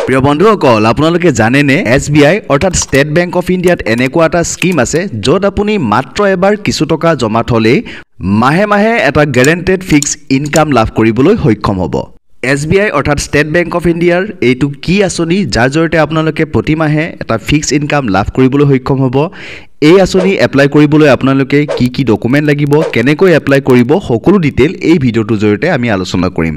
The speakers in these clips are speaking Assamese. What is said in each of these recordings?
প্ৰিয় বন্ধুসকল আপোনালোকে জানেনে SBI অৰ্থাৎ ষ্টেট বেংক অফ ইণ্ডিয়াত এনেকুৱা এটা স্কিম আছে য'ত আপুনি মাত্ৰ এবাৰ কিছু টকা জমা থলেই মাহে মাহে এটা গ্যাৰান্টেড ফিক্স ইনকাম লাভ কৰিবলৈ সক্ষম হ'ব SBI অৰ্থাৎ ষ্টেট বেংক অফ ইণ্ডিয়াৰ এইটো কি আঁচনি যাৰ জৰিয়তে আপোনালোকে প্ৰতি মাহে এটা ফিক্স ইনকাম লাভ কৰিবলৈ সক্ষম হ'ব এই আঁচনি এপ্লাই কৰিবলৈ আপোনালোকে কি ডকুমেন্ট লাগিব কেনেকৈ এপ্লাই কৰিব সকলো ডিটেইল এই ভিডিওটোৰ জৰিয়তে আমি আলোচনা কৰিম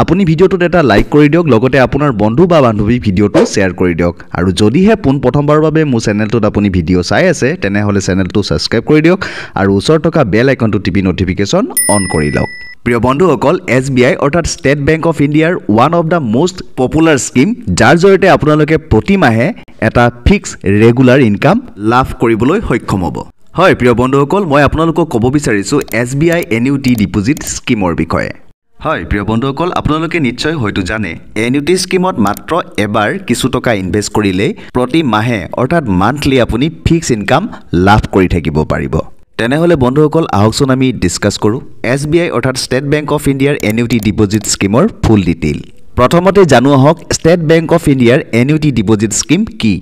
আপুনি ভিডিওটোত এটা লাইক কৰি দিয়ক লগতে আপোনাৰ বন্ধু বা বান্ধৱী ভিডিওটো শেয়াৰ কৰি দিয়ক আৰু যদিহে প্ৰথমবাৰৰ বাবে মোৰ চেনেলটোত আপুনি ভিডিও চাই আছে তেনেহলে চেনেলটো সাবস্ক্ৰাইব কৰি দিয়ক আৰু ওচৰত থকা বেল আইকনটো টিপি নটিফিকেশন অন কৰি লওক প্ৰিয় বন্ধুসকল SBI অৰ্থাৎ ষ্টেট বেংক অফ ইণ্ডিয়াৰ one of the most popular scheme যাৰ জৰিয়তে আপোনালোকে প্ৰতি মাহে এটা ফিক্স ৰেগুলাৰ ইনকাম লাভ কৰিবলৈ সক্ষম হ'ব হয় প্ৰিয় বন্ধুসকল মই আপোনালোকক ক'ব বিচাৰিছো SBI এনিউটি ডিপোজিট স্কিমৰ বিষয়ে হয় প্ৰিয় বন্ধুসকল আপোনালোকে নিশ্চয় হয়তো জানে এনিউটি স্কিমত মাত্ৰ এবাৰ কিছু টকা ইনভেষ্ট কৰিলে প্ৰতি মাহে অৰ্থাৎ মান্থলি আপুনি ফিক্স ইনকাম লাভ কৰি থাকিব পাৰিব তেনেহলে বন্ধুসকল আহকচোন আমি ডিসকাস কৰো SBI অৰ্থাৎ ষ্টেট বেংক অফ ইণ্ডিয়াৰ এনিউটি ডিপোজিট স্কিমৰ ফুল ডিটেইল প্ৰথমতে জানো আহক ষ্টেট বেংক অফ ইণ্ডিয়াৰ এনিউটি ডিপোজিট স্কিম কি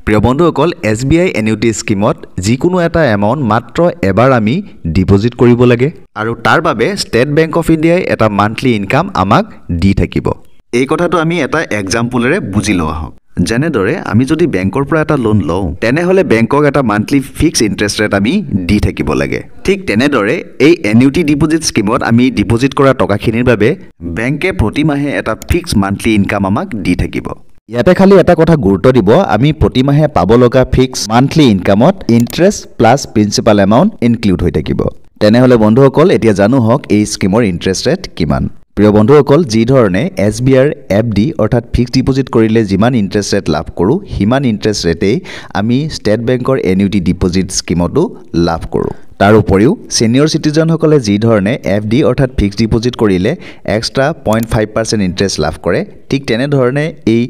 প্ৰিয় বন্ধুসকল SBI এনিউটি স্কিমত যিকোনো এটা এমাউন্ট মাত্ৰ এবাৰ আমি ডিপোজিট কৰিব লাগে আৰু তাৰ বাবে ষ্টেট বেংক অফ ইণ্ডিয়াই এটা মান্থলি ইনকাম আমাক দি থাকিব এই কথাটো আমি এটা এক্সাম্পলৰে বুজি লওঁ আহক যেনেদৰে আমি যদি বেংকৰ পৰা এটা লোন লওঁ তেনেহলে বেংকক এটা মান্থলি ফিক্স ইন্টাৰেষ্ট ৰেট আমি দি থাকিব লাগে ঠিক তেনেদৰে এই এনিউটি ডিপোজিট স্কিমত আমি ডিপোজিট কৰা টকাখিনিৰ বাবে বেংকে প্ৰতি মাহে এটা ফিক্স মান্থলি ইনকাম আমাক দি থাকিব ইয়াতে খালি এটা কথা গুৰুত্ব দিব আমি প্ৰতি মাহে পাব লগা ফিক্স মান্থলি ইনকামত interest plus principal amount include হৈ থাকিব তেনেহলে বন্ধুসকল এতিয়া জানো হক এই স্কিমৰ ইন্টাৰেষ্ট ৰেট কিমান প্ৰিয় বন্ধুসকল যি ধৰণে SBI FD অৰ্থাৎ ফিক্স ডিপোজিট কৰিলে যিমান ইন্টাৰেষ্ট ৰেট লাভ কৰো হিমান ইন্টাৰেষ্ট ৰেটেই আমি ষ্টেট বেংকৰ এনিউটি ডিপোজিট স্কিমতো লাভ কৰো তাৰ উপৰিও সিনিয়ৰ সিটিজেন সকলে যি ধৰণে FD অৰ্থাৎ ফিক্স ডিপোজিট কৰিলে এক্সট্ৰা 0.5% ইন্টাৰেষ্ট লাভ কৰে ঠিক তেনে ধৰণে এই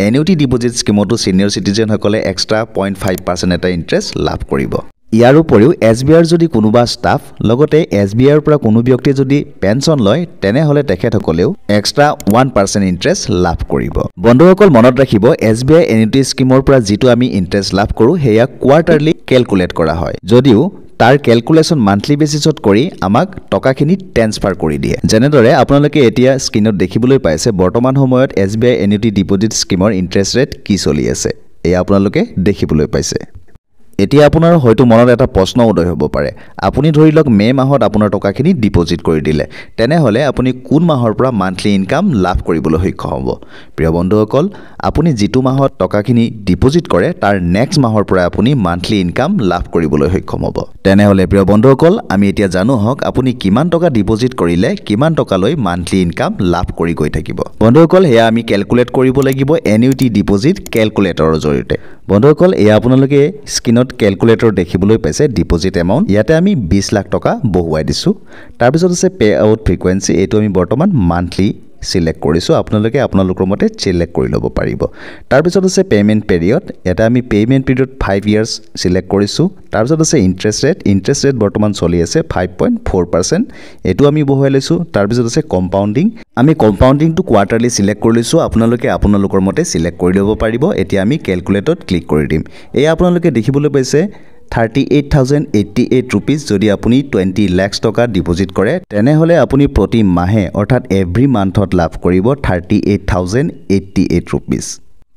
এনিউটি ডিপোজিট স্কিমতো সিনিয়ৰ সিটিজেন সকলে এক্সট্ৰা 0.5% এটা ইন্টাৰেষ্ট লাভ কৰিব ইয়াৰ উপৰিও SBI যদি কোনোবা ষ্টাফ লগতে SBI ৰ পৰা কোনো ব্যক্তি যদি পেনশন লয় তেনেহলে তেখেতসকলেও এক্সট্ৰা 1% ইন্টাৰেষ্ট লাভ কৰিব বন্ধুসকল মনত ৰাখিব SBI এনিউটি স্কিমৰ পৰা যেটো আমি ইন্টাৰেষ্ট লাভ কৰো হেয়া কোৱাৰ্টাৰলি ক্যালকুলেট কৰা হয় যদিও তাৰ ক্যালকুলেশন মান্থলি বেসিছত কৰি আমাক টকাখিনি ট্ৰান্সফাৰ কৰি দিয়ে যেনেদৰে আপোনালোকে এতিয়া স্ক্ৰিনত দেখিবলৈ পাইছে বৰ্তমান সময়ত SBI এনিউটি ডিপোজিট স্কিমৰ ইন্টাৰেষ্ট ৰেট কি চলি আছে এই আপোনালোকে দেখিবলৈ পাইছে এতিয়া আপোনাৰ হয়তো মনত এটা প্ৰশ্ন উদয় হ'ব পাৰে আপুনি ধৰি লওক মে মাহত আপোনাৰ টকাখিনি ডিপোজিট কৰি দিলে তেনেহলে আপুনি কোন মাহৰ পৰা মান্থলি ইনকাম লাভ কৰিবলৈ সক্ষম হ'ব প্ৰিয় বন্ধুসকল আপুনি যেটো মাহত টকাখিনি ডিপোজিট কৰে তাৰ নেক্সট মাহৰ পৰা আপুনি মান্থলি ইনকাম লাভ কৰিবলৈ সক্ষম হ'ব তেনেহলে প্ৰিয় বন্ধুসকল আমি এতিয়া জানো হক আপুনি কিমান টকা ডিপোজিট কৰিলে কিমান টকা লৈ মান্থলি ইনকাম লাভ কৰি গৈ থাকিব বন্ধুসকল হেয়া আমি ক্যালকুলেট কৰিব লাগিব এনিউটি ডিপোজিট ক্যালকুলেটৰৰ জৰিয়তে বন্ধুসকল এয়া আপোনালোকে স্ক্ৰিনত ক্যালকুলেটৰ দেখিবলৈ পাইছে ডিপোজিট এমাউন্ট ইয়াতে আমি 20 লাখ টকা বহুৱাই দিছো তাৰ পিছত আছে পে আউট ফ্ৰিকুৱেন্সি এটো আমি বৰ্তমান মান্থলি সিলেক্ট কৰিছো আপোনালোকে আপোনালোকৰ মতে সিলেক্ট কৰি ল'ব পাৰিব তাৰ পিছত আছে পেমেন্ট পিৰিয়ড এটা আমি পেমেন্ট পিৰিয়ড 5 ইয়াৰ্স সিলেক্ট কৰিছো তাৰ পিছত আছে ইন্টাৰেষ্ট ৰেট বৰ্তমান চলি আছে 5.4% এটো আমি বহুৱাই লৈছো তাৰ পিছত আছে কম্পাউণ্ডিং আমি কম্পাউণ্ডিং টু কোৱাৰ্টাৰলি সিলেক্ট কৰি লৈছো আপোনালোকে আপোনালোকৰ মতে সিলেক্ট কৰি ল'ব পাৰিব এতিয়া আমি ক্যালকুলেটত ক্লিক কৰি দিম এই আপোনালোকে দেখিবলৈ পাইছে 38,088 rupees যদি আপুনি 20 লাখ টকা ডিপোজিট কৰে তেনেহলে আপুনি প্ৰতি মাহে অৰ্থাৎ এভৰি মান্থত লাভ কৰিব 38,088 rupees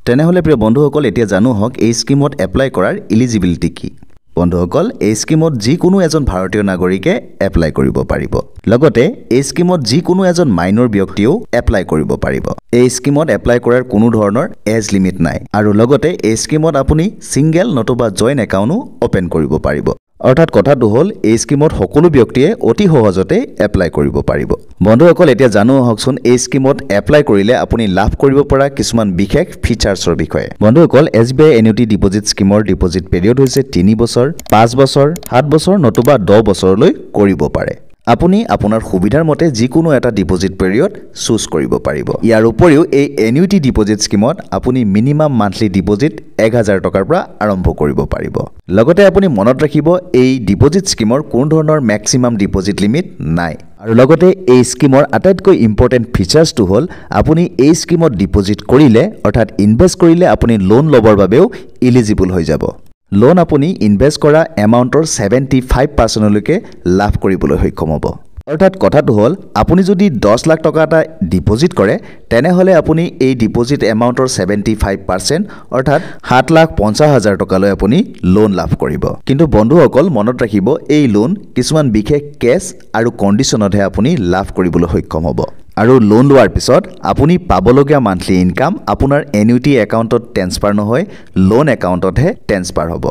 তেনেহলে প্ৰিয় বন্ধুসকল এতিয়া জানো হক এই স্কিমত এপ্লাই কৰাৰ এলিজিবিলিটি কি বন্ধুসকল এই স্কিমত যি কোনো এজন ভাৰতীয় নাগৰিকে এপ্লাই কৰিব পাৰিব লগতে এই স্কিমত যি কোনো এজন মাইনৰ ব্যক্তিও এপ্লাই কৰিব পাৰিব এই স্কিমত এপ্লাই কৰাৰ কোনো ধৰণৰ এজ লিমিট নাই আৰু লগতে এই স্কিমত আপুনি সিঙ্গেল নতুবা জয়েন্ট একাউণ্টও ওপেন কৰিব পাৰিব অৰ্থাৎ কথাটো হল এই স্কিমত সকলো ব্যক্তিয়ে অতি সহজতে এপ্লাই কৰিব পাৰিব বন্ধুসকল এতিয়া জানো হকচোন এই স্কিমত এপ্লাই কৰিলে আপুনি লাভ কৰিব পৰা কিছুমান বিশেষ ফিচাৰ্ছৰ বিষয়ে বন্ধুসকল SBI এনিউটি ডিপোজিট স্কিমৰ ডিপোজিট পিৰিয়ড হৈছে 3 বছৰ 5 বছৰ 7 বছৰ নতুবা 10 বছৰলৈ কৰিব পাৰে আপুনি আপোনাৰ সুবিধাৰ মতে যিকোনো এটা ডিপোজিট পিৰিয়ড চুজ কৰিব পাৰিব ইয়াৰ উপৰিও এই এনিউটি ডিপোজিট স্কিমত আপুনি মিনিমাম মান্থলি ডিপোজিট 1000 টকাৰ পৰা আৰম্ভ কৰিব পাৰিব লগতে আপুনি মনত ৰাখিব এই ডিপোজিট স্কিমৰ কোন ধৰণৰ ম্যাক্সিমাম ডিপোজিট লিমিট নাই আৰু লগতে এই স্কিমৰ আটাইতকৈ ইম্পৰ্টেণ্ট ফিচাৰ্ছটো হ'ল আপুনি এই স্কিমত ডিপজিট কৰিলে অৰ্থাৎ ইনভেষ্ট কৰিলে আপুনি লোন ল'বৰ বাবেও ইলিজিবল হৈ যাব লোন আপুনি ইনভেষ্ট কৰা এমাউণ্টৰ 75%লৈকে লাভ কৰিবলৈ সক্ষম হ'ব অৰ্থাৎ কথাটো হ'ল আপুনি যদি 10 লাখ টকা এটা ডিপজিট কৰে তেনেহলে আপুনি এই ডিপজিট এমাউণ্টৰ 75% অৰ্থাৎ 7,50,000 টকালৈ আপুনি লোন লাভ কৰিব কিন্তু বন্ধুসকল মনত ৰাখিব এই লোন কিছুমান বিশেষ কেছ আৰু কণ্ডিশ্যনতহে আপুনি লাভ কৰিবলৈ সক্ষম হ'ব আৰু লোন লোৱাৰ পিছত আপুনি পাবলগীয়া মান্থলি ইনকাম আপোনাৰ এনুইটি একাউণ্টত ট্ৰেন্সফাৰ নহয় লোন একাউণ্টতহে ট্ৰেন্সফাৰ হ'ব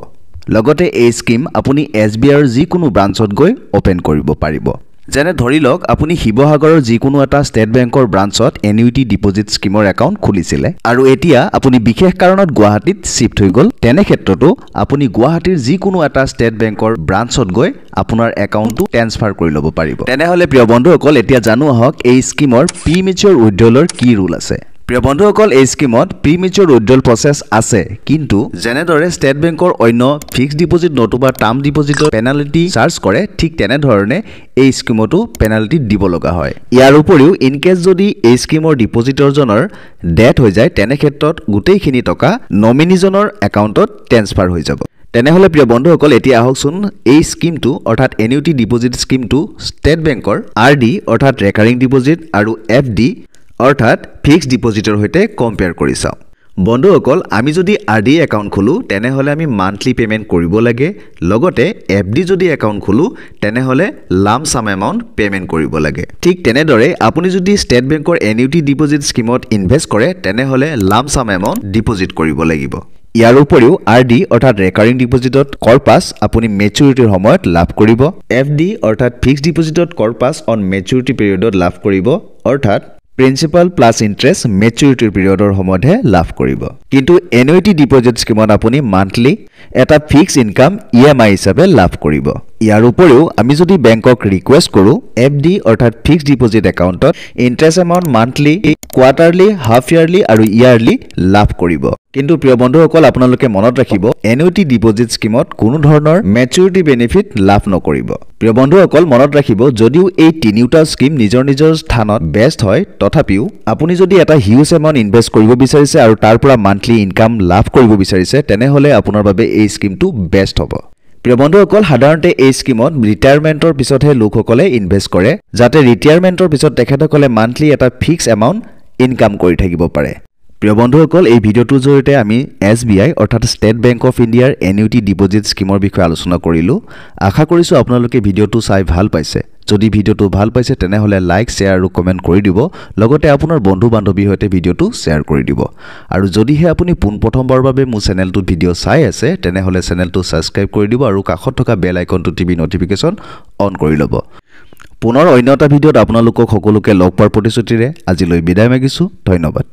লগতে এই স্কিম আপুনি SBIৰ যিকোনো ব্ৰাঞ্চত গৈ ওপেন কৰিব পাৰিব যেনে ধৰি লওক আপুনি শিৱসাগৰৰ যিকোনো এটা ষ্টেট বেংকৰ ব্ৰাঞ্চত এনুইটি ডিপজিট স্কিমৰ একাউণ্ট খুলিছিলে আৰু এতিয়া আপুনি বিশেষ কাৰণত গুৱাহাটীত শিফ্ট হৈ গ'ল তেনে ক্ষেত্ৰতো আপুনি গুৱাহাটীৰ যিকোনো এটা ষ্টেট বেংকৰ ব্ৰাঞ্চত গৈ আপোনাৰ একাউণ্টটো ট্ৰেন্সফাৰ কৰি ল'ব পাৰিব তেনেহলে প্ৰিয় বন্ধুসকল এতিয়া জানো আহক এই স্কিমৰ প্ৰিমেচিউৰ উইথড্ৰলৰ কি ৰুল আছে প্ৰিয় বন্ধুসকল এই স্কিমত প্ৰিমেচিউৰ উইথড্ৰল প্ৰচেছ আছে কিন্তু যেনেদৰে ষ্টেট বেংকৰ অন্য ফিক্সড ডিপজিট নতুবা টাৰ্ম ডিপজিটৰ পেনাল্টি চাৰ্জ কৰে ঠিক তেনেধৰণে এই স্কিমতো পেনাল্টি দিব লগা হয় ইয়াৰ উপৰিও ইন কেছ যদি এই স্কিমৰ ডিপজিটৰজনৰ ডেথ হৈ যায় তেনে ক্ষেত্ৰত গোটেইখিনি টকা নমিনিজনৰ একাউণ্টত ট্ৰেন্সফাৰ হৈ যাব তেনেহলে প্ৰিয় বন্ধুসকল এতিয়া আহকচোন এই স্কিমটো অৰ্থাৎ এনুইটি ডিপজিট স্কিমটো ষ্টেট বেংকৰ RD অৰ্থাৎ ৰেকাৰিং ডিপজিট আৰু FD অৰ্থাৎ ফিক্সড ডিপজিটৰ হৈতে কম্পেয়াৰ কৰি চাও বন্ধুসকল আমি যদি RD একাউণ্ট খোলো তেনেহলে আমি মান্থলি পেমেন্ট কৰিব লাগে লগতে FD যদি একাউণ্ট খোলো তেনেহলে লাম সাম এমাউন্ট পেমেন্ট কৰিব লাগে ঠিক তেনেদৰে আপুনি যদি ষ্টেট বেংকৰ এনুইটি ডিপজিট স্কিমত ইনভেষ্ট কৰে তেনেহলে লাম সাম এমাউন্ট ডিপজিট কৰিব লাগিব ইয়াৰ উপৰিও RD অৰ্থাৎ ৰেকাৰিং ডিপজিটত কৰ্পাছ আপুনি মেচুৰিটিৰ সময়ত লাভ কৰিব FD অৰ্থাৎ ফিক্সড ডিপজিটত কৰ্পাছ অন মেচুৰিটি পিৰিয়ডত লাভ কৰিব অৰ্থাৎ প্ৰিন্সিপাল প্লাস ইন্টাৰেষ্ট মেচুৰিটিৰ পিৰিয়ডৰ সময়তহে লাভ কৰিব কিন্তু এনুইটি ডিপজিট স্কিমত আপুনি মান্থলি এটা ফিক্স ইনকাম EMI হিচাপে লাভ কৰিব ইয়াৰ উপৰিও আমি যদি বেংকক ৰিকুৱেষ্ট কৰো FD অৰ্থাৎ ফিক্সড ডিপজিট একাউণ্টত interest amount monthly quarterly half yearly আৰু ইয়াৰলি লাভ কৰিব কিন্তু প্ৰিয় বন্ধুসকল আপোনালোকে মনত ৰাখিব এনুইটি ডিপজিট স্কিমত কোনো ধৰণৰ মেচুৰিটি বেনিফিট লাভ নকৰিব প্ৰিয় বন্ধুসকল মনত ৰাখিব যদিও এই তিনিটা স্কিম নিজৰ নিজৰ স্থানত বেষ্ট হয় তথাপিও আপুনি যদি এটা হিউজ এমাউন্ট ইনভেষ্ট কৰিব বিচাৰিছে আৰু তাৰ পৰা মান্থলি ইনকাম লাভ কৰিব বিচাৰিছে তেনেহলে আপোনাৰ বাবে এই স্কিমটো বেষ্ট হ'ব প্ৰিয় বন্ধুসকল সাধাৰণতে এই স্কিমত ৰিটায়াৰমেন্টৰ পিছতহে লোকসকলে ইনভেষ্ট কৰে যাতে ৰিটায়াৰমেন্টৰ পিছত তেখেতসকলে মান্থলি এটা ফিক্স এমাউন্ট ইনকাম কৰি থাকিব পাৰে প্ৰিয় বন্ধুসকল এই ভিডিওটোৰ জৰিয়তে আমি SBI অৰ্থাৎ ষ্টেট বেংক অফ ইণ্ডিয়াৰ এনুইটি ডিপজিট স্কিমৰ বিষয়ে আলোচনা কৰিলো আশা কৰিছো আপোনালোকে ভিডিওটো চাই ভাল পাইছে যদি ভিডিওটো ভাল পাইছে তেনেহলে লাইক শেয়াৰ আৰু কমেন্ট কৰি দিব লগতে আপোনাৰ বন্ধু বান্ধৱীৰ সৈতে ভিডিওটো শেয়াৰ কৰি দিব আৰু যদিহে আপুনি প্ৰথমবাৰৰ বাবে মোৰ চেনেলটো ভিডিও চাই আছে তেনেহলে চেনেলটো সাবস্ক্ৰাইব কৰি দিব আৰু কাষত থকা বেল আইকনটো টিপি নটিফিকেশন অন কৰি ল'ব পুনৰ অন্য এটা ভিডিওত আপোনালোকক সকলোকে লগ পোৱাৰ প্ৰতিশ্ৰুতিৰে আজিলৈ বিদায় মাগিছো ধন্যবাদ